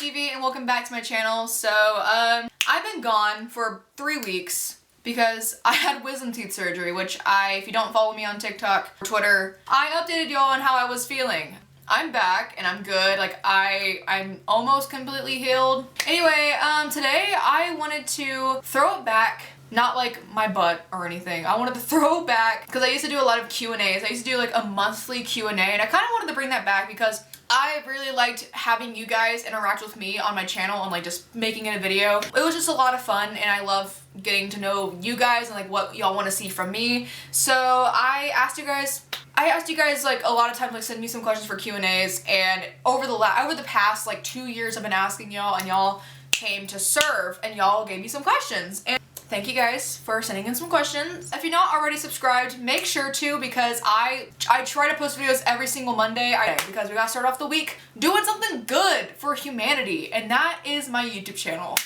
Stevie and welcome back to my channel. So, I've been gone for 3 weeks because I had wisdom teeth surgery, which if you don't follow me on TikTok or Twitter, I updated y'all on how I was feeling. I'm back and I'm good. Like I'm almost completely healed. Anyway, today I wanted to throw it back. Not like my butt or anything. I wanted to throw it back because I used to do a lot of Q&As. I used to do like a monthly Q&A and I kind of wanted to bring that back because I really liked having you guys interact with me on my channel and like just making it a video. It was just a lot of fun and I love getting to know you guys and like what y'all want to see from me. So I asked you guys like a lot of times like send me some questions for Q&As, and over the past like 2 years I've been asking y'all and y'all came to serve and y'all gave me some questions. And thank you guys for sending in some questions. If you're not already subscribed, make sure to, because I try to post videos every single Monday because we gotta start off the week doing something good for humanity, and that is my YouTube channel.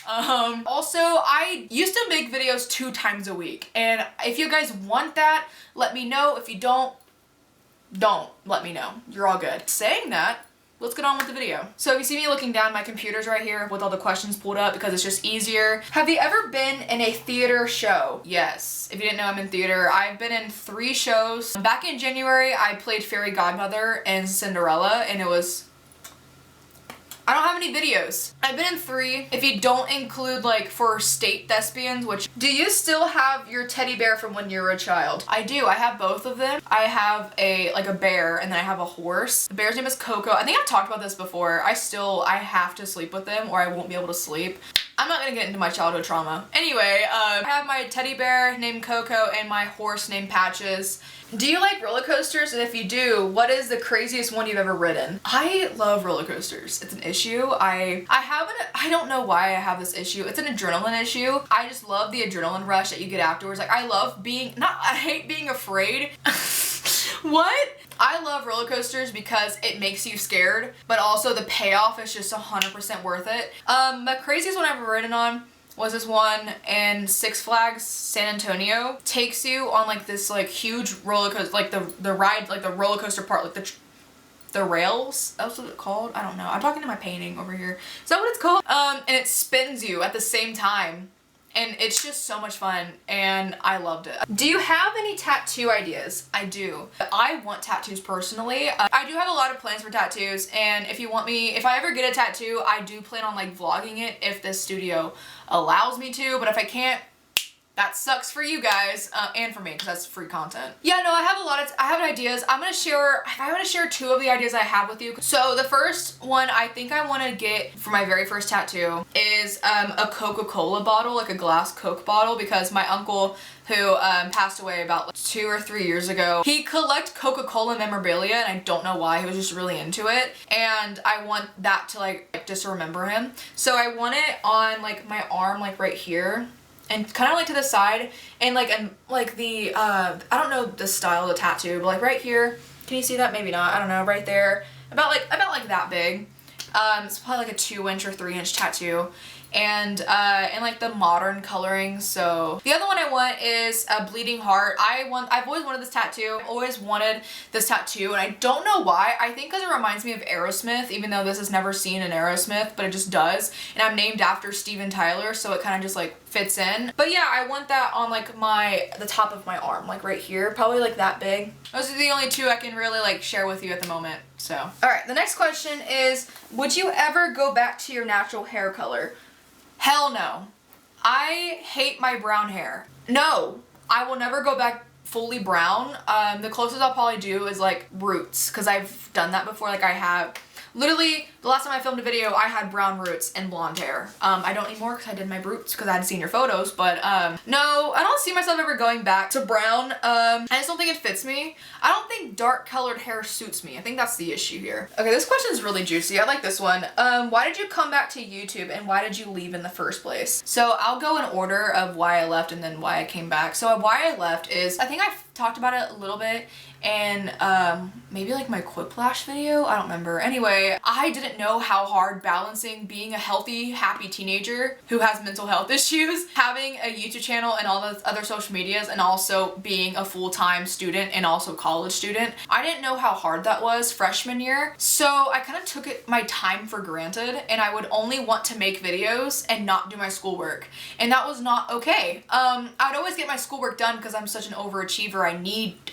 Also, I used to make videos 2 times a week, and if you guys want that, let me know. If you don't let me know. You're all good. Saying that, let's get on with the video. So if you see me looking down, my computer's right here with all the questions pulled up because it's just easier. Have you ever been in a theater show? Yes. If you didn't know, I'm in theater. I've been in 3 shows. Back in January, I played Fairy Godmother in Cinderella, and it was... I don't have any videos. I've been in 3. If you don't include like for state thespians, which... Do you still have your teddy bear from when you were a child? I do. I have both of them. I have a bear and then I have a horse. The bear's name is Coco. I think I've talked about this before. I have to sleep with them or I won't be able to sleep. I'm not gonna get into my childhood trauma. Anyway, I have my teddy bear named Coco and my horse named Patches. Do you like roller coasters? And if you do, what is the craziest one you've ever ridden? I love roller coasters. It's an issue. I don't know why I have this issue. It's an adrenaline issue. I just love the adrenaline rush that you get afterwards. Like I hate being afraid. What? I love roller coasters because it makes you scared, but also the payoff is just 100% worth it. The craziest one I've ever ridden on was this one in Six Flags San Antonio. Takes you on like this like huge roller coaster, like the ride, like the roller coaster part, like the rails. That's what it's called. I don't know. I'm talking to my painting over here. Is that what it's called? And it spins you at the same time. And it's just so much fun and I loved it. Do you have any tattoo ideas? I do. I want tattoos personally. I do have a lot of plans for tattoos, and if I ever get a tattoo, I do plan on like vlogging it if this studio allows me to, but if I can't, that sucks for you guys and for me because that's free content. Yeah, no, I have ideas. I'm gonna share 2 of the ideas I have with you. So the first one I think I want to get for my very first tattoo is a Coca-Cola bottle, like a glass Coke bottle, because my uncle who passed away about like 2 or 3 years ago, he collects Coca-Cola memorabilia and I don't know why, he was just really into it, and I want that to like just remember him. So I want it on like my arm, like right here, and kind of like to the side, and like the I don't know the style of the tattoo, but like right here, can you see that? Maybe not, I don't know, right there, about like that big. It's probably like a 2-inch or 3-inch tattoo, and like the modern coloring. So the other one I want is a bleeding heart. I've always wanted this tattoo. I've always wanted this tattoo, and I don't know why. I think because it reminds me of Aerosmith, even though this is never seen in Aerosmith, but it just does. And I'm named after Steven Tyler, so it kind of just like fits in. But yeah, I want that on like the top of my arm, like right here, probably like that big. Those are the only 2 I can really like share with you at the moment. So, all right, the next question is, would you ever go back to your natural hair color? Hell no. I hate my brown hair. No, I will never go back fully brown. The closest I'll probably do is like roots, because I've done that before. Like I have, literally the last time I filmed a video, I had brown roots and blonde hair. I don't anymore because I did my roots because I had seen your photos, but no, I don't see myself ever going back to brown. I just don't think it fits me. I don't think dark colored hair suits me. I think that's the issue here. Okay, this question is really juicy. I like this one. Why did you come back to YouTube and why did you leave in the first place? So I'll go in order of why I left and then why I came back. So why I left is, I think I've talked about it a little bit and maybe like my quiplash video, I don't remember. Anyway, I didn't didn't know how hard balancing being a healthy, happy teenager who has mental health issues, having a YouTube channel and all those other social medias, and also being a full-time student and also college student. I didn't know how hard that was freshman year, so I kind of took my time for granted, and I would only want to make videos and not do my schoolwork, and that was not okay. I'd always get my schoolwork done because I'm such an overachiever.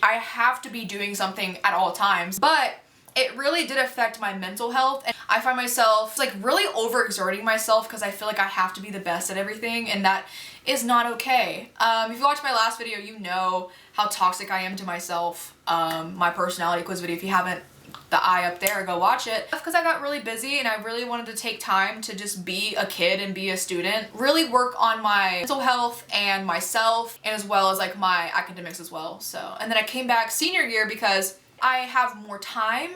I have to be doing something at all times, but it really did affect my mental health, and I find myself like really overexerting myself because I feel like I have to be the best at everything, and that is not okay. If you watched my last video, you know how toxic I am to myself. My personality quiz video, if you haven't, the eye up there, go watch it. Because I got really busy and I really wanted to take time to just be a kid and be a student, really work on my mental health and myself, and as well as like my academics as well. So, and then I came back senior year because I have more time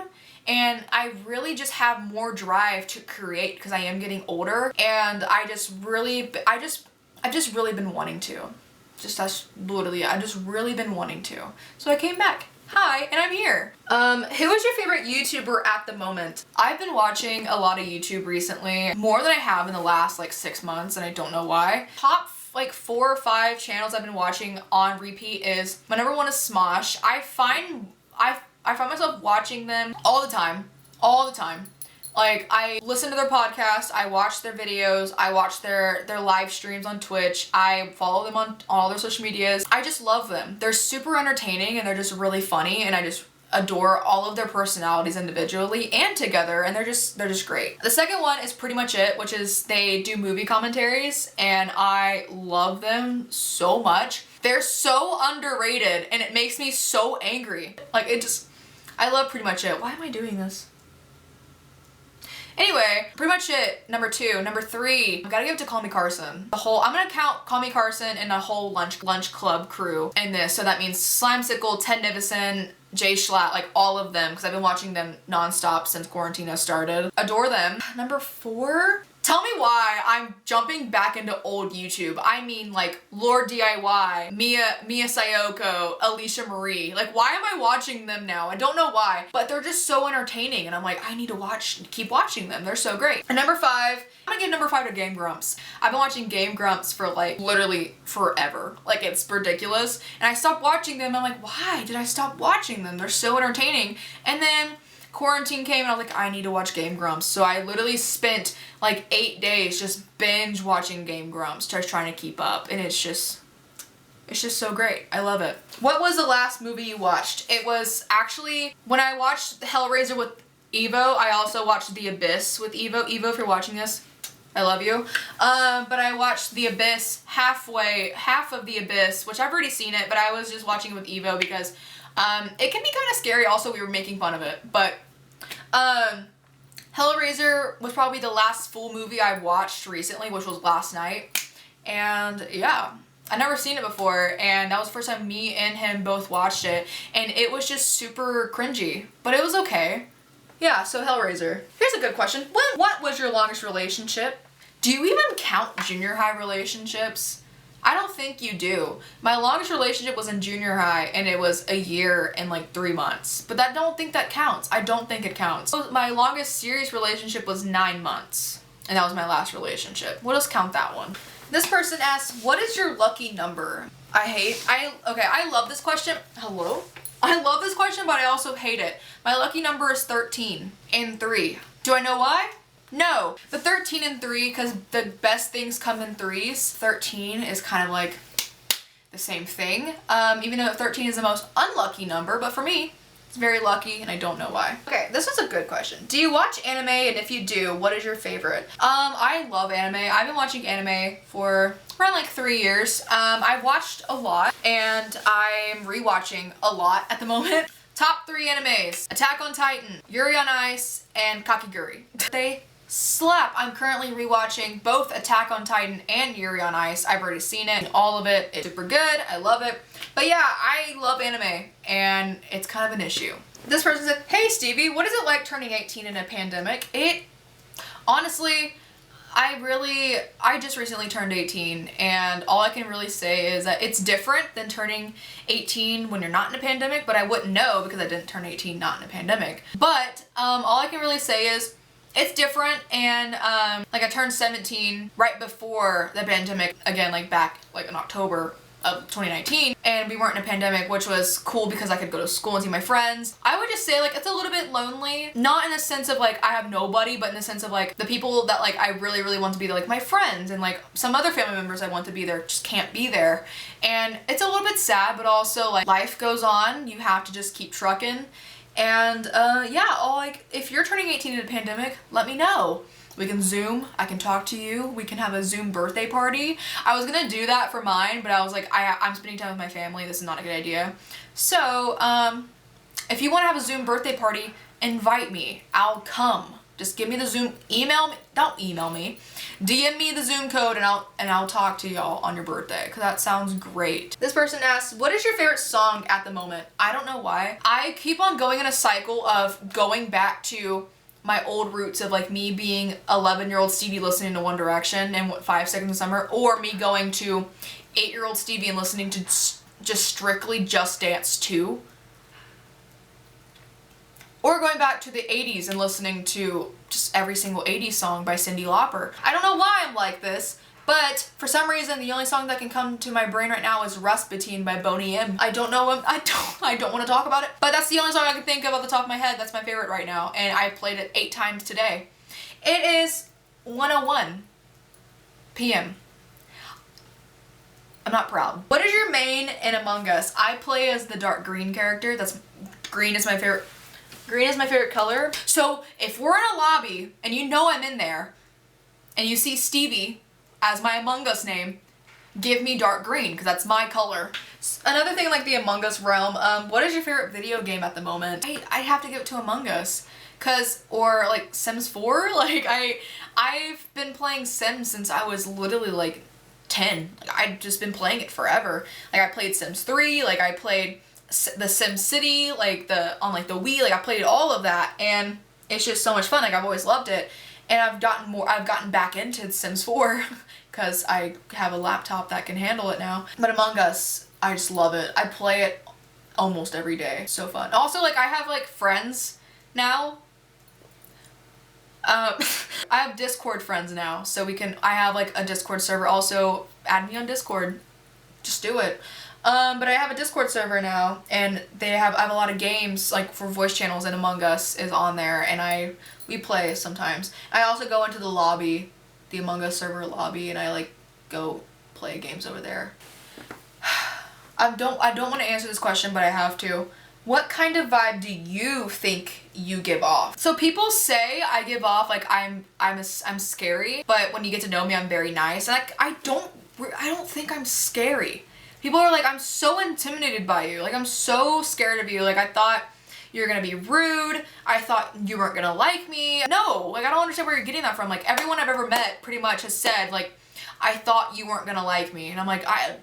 and I really just have more drive to create because I am getting older, and I've just really been wanting to. That's literally, I've just really been wanting to. So I came back. Hi, and I'm here. Who is your favorite YouTuber at the moment? I've been watching a lot of YouTube recently, more than I have in the last like 6 months, and I don't know why. Top like 4 or 5 channels I've been watching on repeat is, my number one is Smosh. I find myself watching them all the time. Like, I listen to their podcast, I watch their videos, I watch their live streams on Twitch, I follow them on all their social medias. I just love them. They're super entertaining and they're just really funny, and I just adore all of their personalities individually and together, and they're just great. The second one is Pretty Much It, which is they do movie commentaries, and I love them so much. They're so underrated and it makes me so angry. Like, I love Pretty Much It. Why am I doing this? Anyway, Pretty Much It, number 2. Number 3, I gotta give it to Call Me Carson. I'm gonna count Call Me Carson and the whole lunch club crew in this. So that means Slimesicle, Ted Nivison, Jay Schlatt, like all of them, because I've been watching them nonstop since quarantine has started. Adore them. Number 4, tell me why I'm jumping back into old YouTube. I mean, like Lord DIY, Mia Sayoko, Alicia Marie. Like, why am I watching them now? I don't know why, but they're just so entertaining, and I'm like, I need to keep watching them. They're so great. And number 5, I'm gonna give number 5 to Game Grumps. I've been watching Game Grumps for like literally forever. Like, it's ridiculous. And I stopped watching them. I'm like, why did I stop watching them? They're so entertaining. And then quarantine came and I was like, I need to watch Game Grumps. So I literally spent like 8 days just binge watching Game Grumps, just trying to keep up, and it's just so great. I love it. What was the last movie you watched? It was actually, when I watched Hellraiser with Evo, I also watched The Abyss with Evo. Evo, if you're watching this, I love you. But I watched The Abyss half of The Abyss, which I've already seen it, but I was just watching it with Evo because it can be kind of scary. Also, we were making fun of it, but Hellraiser was probably the last full movie I watched recently, which was last night, and yeah, I'd never seen it before, and that was the first time me and him both watched it, and it was just super cringy, but it was okay. Yeah, so Hellraiser. Here's a good question. What was your longest relationship? Do you even count junior high relationships? I don't think you do. My longest relationship was in junior high, and it was a year and like 3 months. But I don't think that counts. I don't think it counts. So my longest serious relationship was 9 months, and that was my last relationship. We'll just count that one. This person asks, what is your lucky number? I love this question. Hello? I love this question, but I also hate it. My lucky number is 13 and 3. Do I know why? No, but 13 and 3, because the best things come in threes. 13 is kind of like the same thing, even though 13 is the most unlucky number, but for me, it's very lucky, and I don't know why. Okay, this was a good question. Do you watch anime, and if you do, what is your favorite? I love anime. I've been watching anime for around like 3 years. I've watched a lot, and I'm rewatching a lot at the moment. Top 3 animes: Attack on Titan, Yuri on Ice, and Kakiguri. They slap. I'm currently rewatching both Attack on Titan and Yuri on Ice. I've already seen it, all of it. It's super good. I love it. But yeah, I love anime, and it's kind of an issue. This person said, hey Stevie, what is it like turning 18 in a pandemic? Honestly, I just recently turned 18, and all I can really say is that it's different than turning 18 when you're not in a pandemic, but I wouldn't know because I didn't turn 18 not in a pandemic. But all I can really say is it's different, and like I turned 17 right before the pandemic again, like back like in October of 2019, and we weren't in a pandemic, which was cool because I could go to school and see my friends. I would just say like it's a little bit lonely, not in the sense of like I have nobody, but in the sense of like the people that like I really really want to be there, like my friends and like some other family members I want to be there just can't be there. And it's a little bit sad, but also like life goes on, you have to just keep trucking. And yeah, like if you're turning 18 in a pandemic, let me know. We can Zoom, I can talk to you, we can have a Zoom birthday party. I was gonna do that for mine, but I was like, I'm spending time with my family, this is not a good idea. So, if you wanna have a Zoom birthday party, invite me, I'll come. Just give me the Zoom, don't email me, DM me the Zoom code and I'll talk to y'all on your birthday, because that sounds great. This person asks, what is your favorite song at the moment? I don't know why. I keep on going in a cycle of going back to my old roots of like me being 11-year-old Stevie listening to One Direction and 5 Seconds of Summer, or me going to 8-year-old Stevie and listening to just strictly Just Dance 2. Or going back to the 80s and listening to just every single 80s song by Cyndi Lauper. I don't know why I'm like this, but for some reason the only song that can come to my brain right now is Rasputin by Boney M. I don't know, I don't want to talk about it, but that's the only song I can think of off the top of my head. That's my favorite right now, and I played it 8 times today. It is 1:01 p.m. I'm not proud. What is your main in Among Us? I play as the dark green character. Green is my favorite. Green is my favorite color. So if we're in a lobby and you know I'm in there and you see Stevie as my Among Us name, give me dark green because that's my color. Another thing like the Among Us realm, what is your favorite video game at the moment? I have to give it to Among Us. Or like Sims 4, like I've been playing Sims since I was literally like 10. Like, I've just been playing it forever. Like I played Sims 3, like I played the Sim City, like on the Wii, like I played all of that, and it's just so much fun. Like I've always loved it, and I've gotten back into Sims 4 because I have a laptop that can handle it now. But Among Us, I just love it. I play it almost every day. So fun. Also, like I have like friends now. I have Discord friends now, so I have like a Discord server. Also, add me on Discord. Just do it. But I have a Discord server now, and I have a lot of games like for voice channels, and Among Us is on there, and we play sometimes. I also go into the lobby, the Among Us server lobby, and I like go play games over there. I don't want to answer this question, but I have to. What kind of vibe do you think you give off? So people say I give off like I'm scary, but when you get to know me, I'm very nice. And I don't think I'm scary. People are like, I'm so intimidated by you. Like, I'm so scared of you. Like, I thought you were gonna be rude. I thought you weren't gonna like me. No, like, I don't understand where you're getting that from. Like, everyone I've ever met pretty much has said, like, I thought you weren't gonna like me. And I'm like, I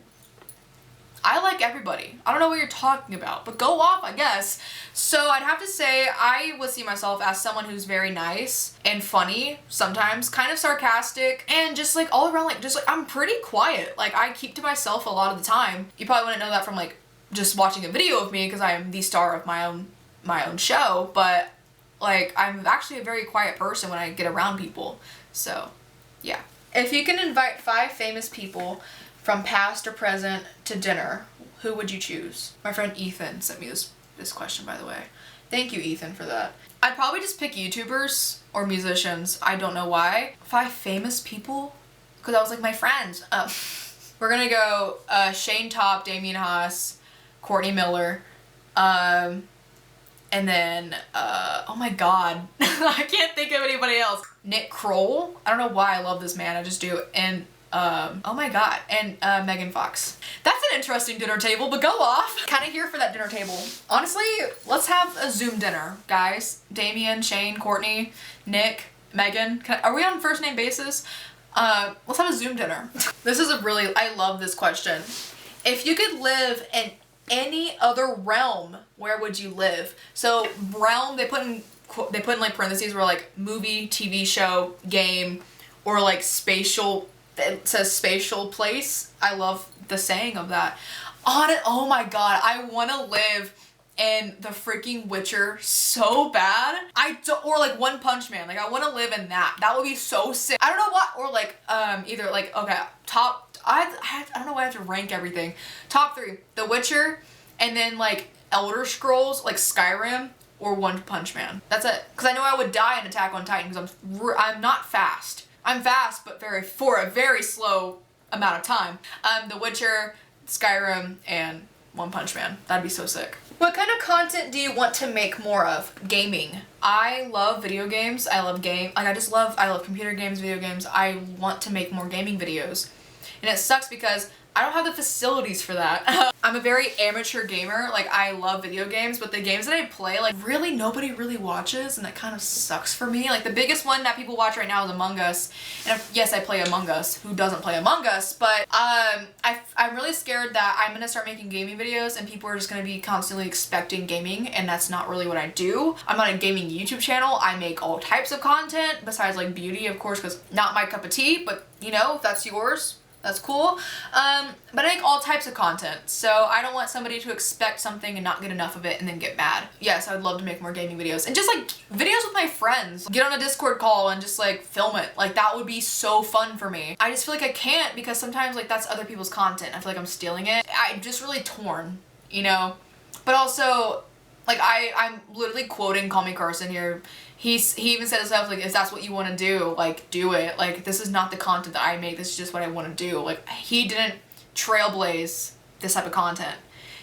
like everybody. I don't know what you're talking about, but go off, I guess. So I'd have to say I would see myself as someone who's very nice and funny sometimes, kind of sarcastic, and just like all around, like I'm pretty quiet. Like I keep to myself a lot of the time. You probably wouldn't know that from like just watching a video of me because I am the star of my own show, but like I'm actually a very quiet person when I get around people. So yeah. If you can invite 5 famous people from past or present to dinner, who would you choose? My friend Ethan sent me this question, by the way. Thank you, Ethan, for that. I'd probably just pick YouTubers or musicians. I don't know why. 5 famous people? Because I was like, my friends. We're gonna go Shane Top, Damien Haas, Courtney Miller, and then, oh my god, I can't think of anybody else. Nick Kroll. I don't know why I love this man, I just do. And oh my god, and Megan Fox. That's an interesting dinner table, but go off. Kind of here for that dinner table. Honestly, let's have a Zoom dinner, guys. Damien, Shane, Courtney, Nick, Megan. Are we on first name basis? Let's have a Zoom dinner. This is I love this question. If you could live in any other realm, where would you live? So realm, they put in like parentheses where like movie, TV show, game, or like spatial. It says spatial place. I love the saying of that. Oh my god, I want to live in the freaking Witcher so bad. Or like One Punch Man. Like I want to live in that. That would be so sick. I don't know what, or like either like, okay, I don't know why I have to rank everything. Top 3, The Witcher, and then like Elder Scrolls, like Skyrim, or One Punch Man. That's it. Because I know I would die in Attack on Titan because I'm not fast. I'm fast, but for a very slow amount of time. The Witcher, Skyrim, and One Punch Man. That'd be so sick. What kind of content do you want to make more of? Gaming. I love video games. I love I love computer games, video games. I want to make more gaming videos. And it sucks because I don't have the facilities for that. I'm a very amateur gamer. Like I love video games, but the games that I play, like really nobody really watches, and that kind of sucks for me. Like the biggest one that people watch right now is Among Us. And yes, I play Among Us. Who doesn't play Among Us? But I'm really scared that I'm gonna start making gaming videos and people are just gonna be constantly expecting gaming, and that's not really what I do. I'm on a gaming YouTube channel. I make all types of content besides like beauty, of course, because not my cup of tea, but you know, if that's yours, that's cool. But I make all types of content, so I don't want somebody to expect something and not get enough of it and then get mad. Yes, I would love to make more gaming videos and just like videos with my friends. Get on a Discord call and just like film it. Like that would be so fun for me. I just feel like I can't because sometimes like that's other people's content. I feel like I'm stealing it. I'm just really torn, you know? But also, like I'm literally quoting Call Me Carson here. He even said himself, like, if that's what you want to do, like, do it. Like, this is not the content that I make. This is just what I want to do. Like, he didn't trailblaze this type of content.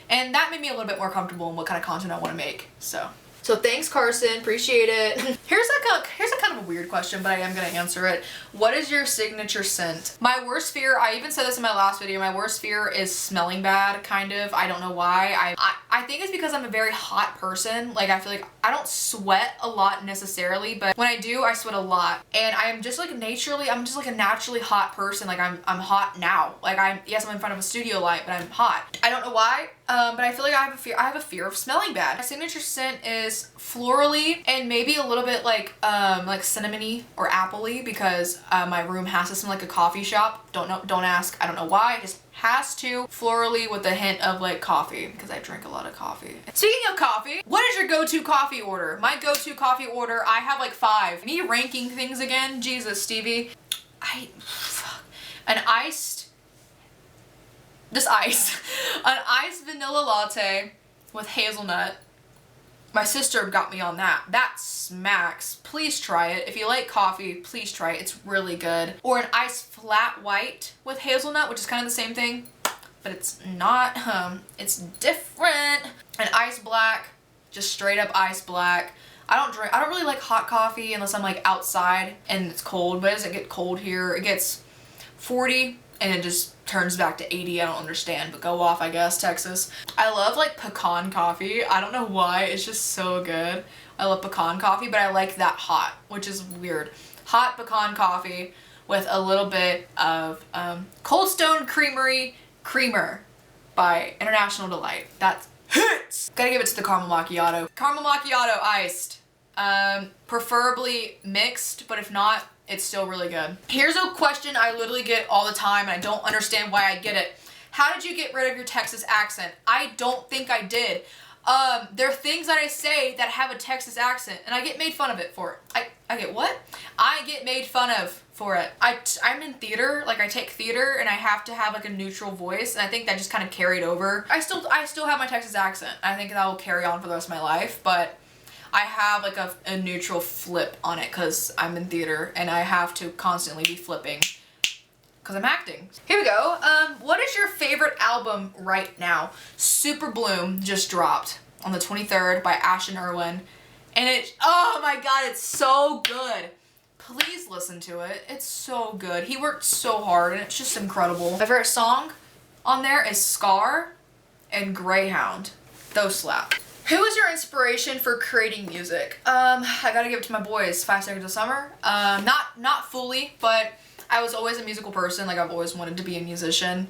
And that made me a little bit more comfortable in what kind of content I want to make. So thanks, Carson. Appreciate it. Here's a kind of a weird question, but I am going to answer it. What is your signature scent? My worst fear, I even said this in my last video, my worst fear is smelling bad, kind of. I don't know why. I think it's because I'm a very hot person. Like, I feel like I don't sweat a lot necessarily, but when I do, I sweat a lot. And I am just like naturally, I'm just like a naturally hot person. Like, I'm hot now. Like, yes, I'm in front of a studio light, but I'm hot. I don't know why. But I feel like I have a fear of smelling bad. My signature scent is florally and maybe a little bit like cinnamony or appley because my room has to smell like a coffee shop. Don't ask. I don't know why. It just has to. Florally with a hint of like coffee because I drink a lot of coffee. Speaking of coffee, what is your go-to coffee order? My go-to coffee order, I have like 5. Me ranking things again? Jesus, Stevie. An iced vanilla latte with hazelnut. My sister got me on that. That smacks. Please try it. If you like coffee, please try it. It's really good. Or an iced flat white with hazelnut, which is kind of the same thing, but it's not. It's different. An iced black, just straight up iced black. I don't really like hot coffee unless I'm like outside and it's cold, but it doesn't get cold here. It gets 40 and it just turns back to 80. I don't understand, but go off, I guess, Texas. I love like pecan coffee. I don't know why, it's just so good. I love pecan coffee, but I like that hot, which is weird. Hot pecan coffee with a little bit of Cold Stone Creamery Creamer by International Delight. That's hits! Gotta give it to the caramel macchiato. Caramel macchiato iced. Preferably mixed, but if not, it's still really good. Here's a question I literally get all the time and I don't understand why I get it. How did you get rid of your Texas accent? I don't think I did. There are things that I say that have a Texas accent and I get made fun of it for it. I get what? I get made fun of for it. I'm in theater, like I take theater and I have to have like a neutral voice and I think that just kind of carried over. I still have my Texas accent. I think that will carry on for the rest of my life, but I have like a neutral flip on it because I'm in theater and I have to constantly be flipping because I'm acting. Here we go. What is your favorite album right now? Super Bloom just dropped on the 23rd by Ashton Irwin. And oh my god, it's so good. Please listen to it. It's so good. He worked so hard and it's just incredible. My favorite song on there is Scar and Greyhound. Those slap. Who is your inspiration for creating music? I gotta give it to my boys, 5 Seconds of Summer. Not fully, but I was always a musical person. Like, I've always wanted to be a musician.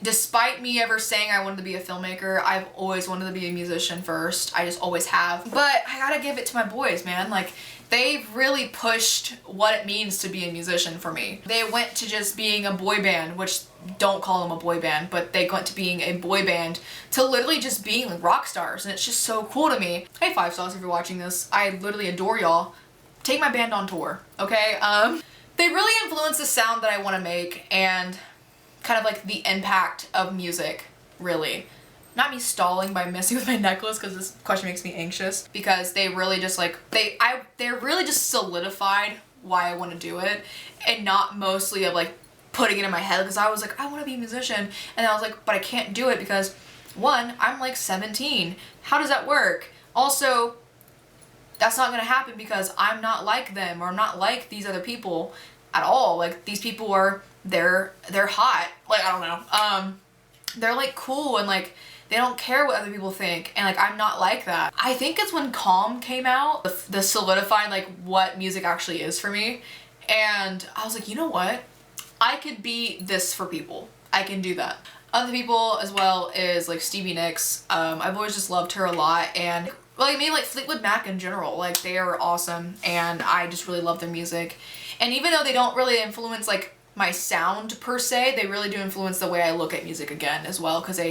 Despite me ever saying I wanted to be a filmmaker, I've always wanted to be a musician first. I just always have. But I gotta give it to my boys, man. Like, they've really pushed what it means to be a musician for me. They went to just being a boy band, which don't call them a boy band, but they went to being a boy band to literally just being like rock stars, and it's just so cool to me. Hey, 5 Stars, if you're watching this, I literally adore y'all. Take my band on tour, okay? They really influence the sound that I want to make and kind of like the impact of music, really. Not me stalling by messing with my necklace, because this question makes me anxious, because they really just like, they really just solidified why I want to do it, and not mostly of like putting it in my head, because I was like, I want to be a musician, and I was like, but I can't do it because, one, I'm like 17. How does that work? Also, that's not gonna happen because I'm not like them, or I'm not like these other people at all. Like, these people are, they're hot. Like, I don't know. They're like cool, and like, they don't care what other people think, and like, I'm not like that. I think it's when Calm came out, the solidified like what music actually is for me, and I was like, you know what? I could be this for people. I can do that. Other people as well is like Stevie Nicks. I've always just loved her a lot, and well, I mean, like Fleetwood Mac in general, like they are awesome, and I just really love their music. And even though they don't really influence like my sound per se, they really do influence the way I look at music again as well, because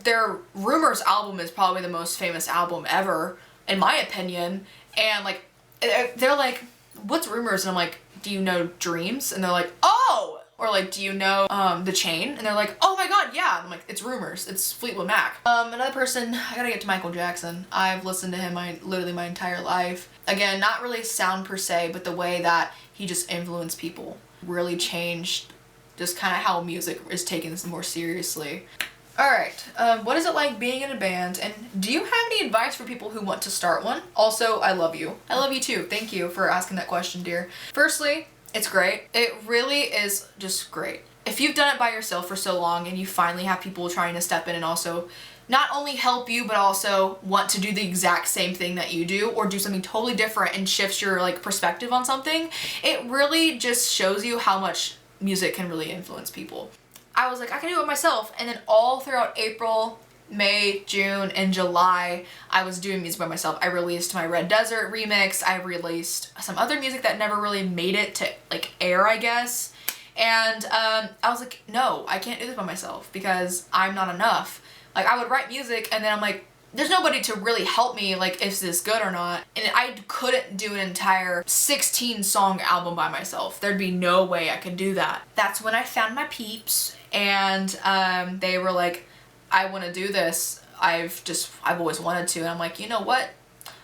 their Rumors album is probably the most famous album ever, in my opinion. And like, they're like, what's Rumors? And I'm like, do you know Dreams? And they're like, oh! Or like, do you know The Chain? And they're like, oh my god, yeah. And I'm like, it's Rumors. It's Fleetwood Mac. Another person, I gotta get to Michael Jackson. I've listened to him literally my entire life. Again, not really sound per se, but the way that he just influenced people really changed just kind of how music is taken more seriously. Alright, what is it like being in a band, and do you have any advice for people who want to start one? Also, I love you. I love you too. Thank you for asking that question, dear. Firstly, it's great. It really is just great. If you've done it by yourself for so long and you finally have people trying to step in and also not only help you, but also want to do the exact same thing that you do, or do something totally different and shifts your like perspective on something, it really just shows you how much music can really influence people. I was like, I can do it myself, and then all throughout April, May, June, and July, I was doing music by myself. I released my Red Desert remix, I released some other music that never really made it to like air, I guess, and I was like, no, I can't do this by myself because I'm not enough. Like, I would write music and then I'm like, there's nobody to really help me, like, is this good or not? And I couldn't do an entire 16-song album by myself. There'd be no way I could do that. That's when I found my peeps, and they were like, I want to do this. I've always wanted to. And I'm like, you know what?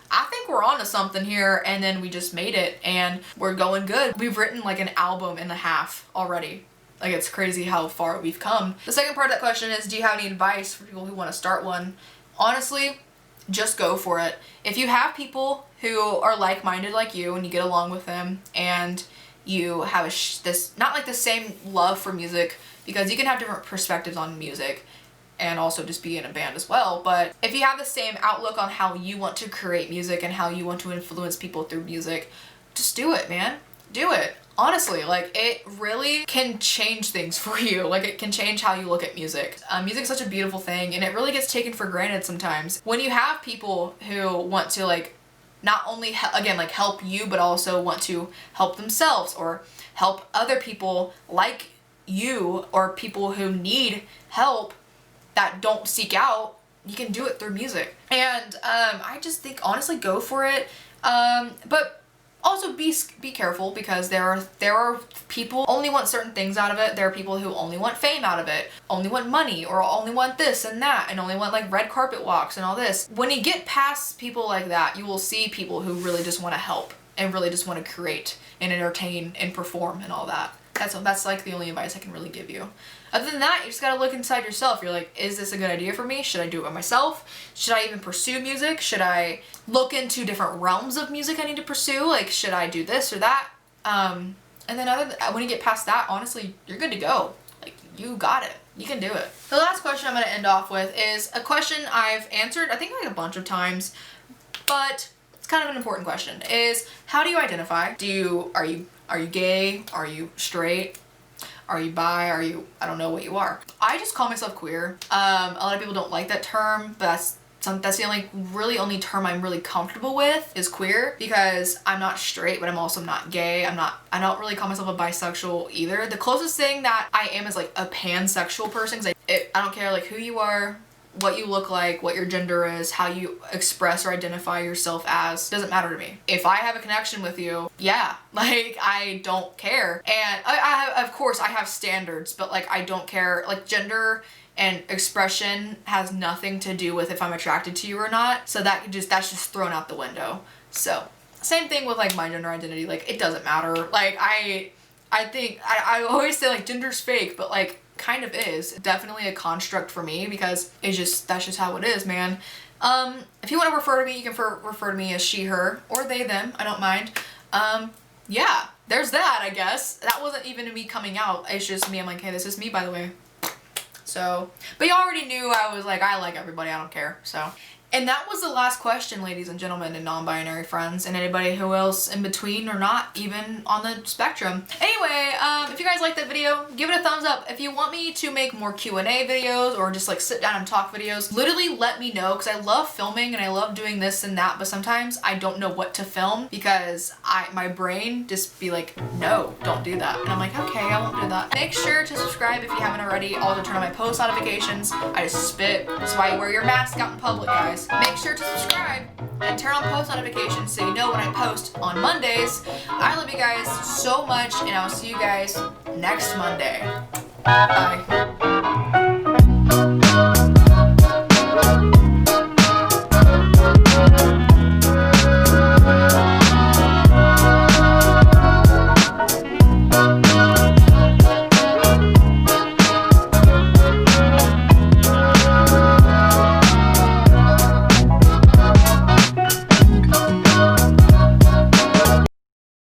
I think we're onto something here. And then we just made it, and we're going good. We've written like an album and a half already. Like, it's crazy how far we've come. The second part of that question is, do you have any advice for people who want to start one? Honestly, just go for it. If you have people who are like-minded like you, and you get along with them, and you have this, not like the same love for music, because you can have different perspectives on music, and also just be in a band as well, but if you have the same outlook on how you want to create music and how you want to influence people through music, just do it, man. Do it. Honestly, like, it really can change things for you. Like, it can change how you look at music. Music is such a beautiful thing, and it really gets taken for granted sometimes. When you have people who want to, like, not only, again, like, help you, but also want to help themselves or help other people like you, or people who need help that don't seek out, you can do it through music. And I just think, honestly, go for it. But also be careful, because there are people who only want certain things out of it. There are people who only want fame out of it, only want money, or only want this and that, and only want like red carpet walks and all this. When you get past people like that, you will see people who really just want to help and really just want to create and entertain and perform and all that. That's like the only advice I can really give you. Other than that, you just gotta look inside yourself. You're like, is this a good idea for me? Should I do it by myself? Should I even pursue music? Should I look into different realms of music I need to pursue? Like, should I do this or that? And then when you get past that, honestly, you're good to go. Like, you got it. You can do it. The last question I'm gonna end off with is a question I've answered, I think, like a bunch of times, but kind of an important question, is how do you identify? Are you gay? Are you straight? Are you bi? I don't know what you are. I just call myself queer. A lot of people don't like that term, but that's the only term I'm really comfortable with is queer, because I'm not straight, but I'm also not gay. I don't really call myself a bisexual either. The closest thing that I am is like a pansexual person, because I don't care like who you are, what you look like, what your gender is, how you express or identify yourself as, doesn't matter to me. If I have a connection with you, yeah, like I don't care. And of course I have standards, but like I don't care. Like gender and expression has nothing to do with if I'm attracted to you or not. So that's just thrown out the window. So same thing with like my gender identity. Like it doesn't matter. Like I think I always say like gender's fake, but like kind of is definitely a construct for me, because that's just how it is, man. If you want to refer to me, you can refer to me as she, her, or they, them. I don't mind. Yeah, there's that, I guess. That wasn't even me coming out. It's just me. I'm like, hey, this is me, by the way. So, but you already knew I was like, I like everybody, I don't care. So, and that was the last question, ladies and gentlemen and non-binary friends, and anybody who else in between or not even on the spectrum. Anyway, if you guys liked that video, give it a thumbs up. If you want me to make more Q&A videos or just like sit down and talk videos, literally let me know, because I love filming and I love doing this and that, but sometimes I don't know what to film, because my brain just be like, no, don't do that. And I'm like, okay, I won't do that. Make sure to subscribe if you haven't already. Also turn on my post notifications. I just spit. That's why you wear your mask out in public, guys. Make sure to subscribe and turn on post notifications so you know when I post on Mondays. I love you guys so much, and I'll see you guys next Monday. Bye.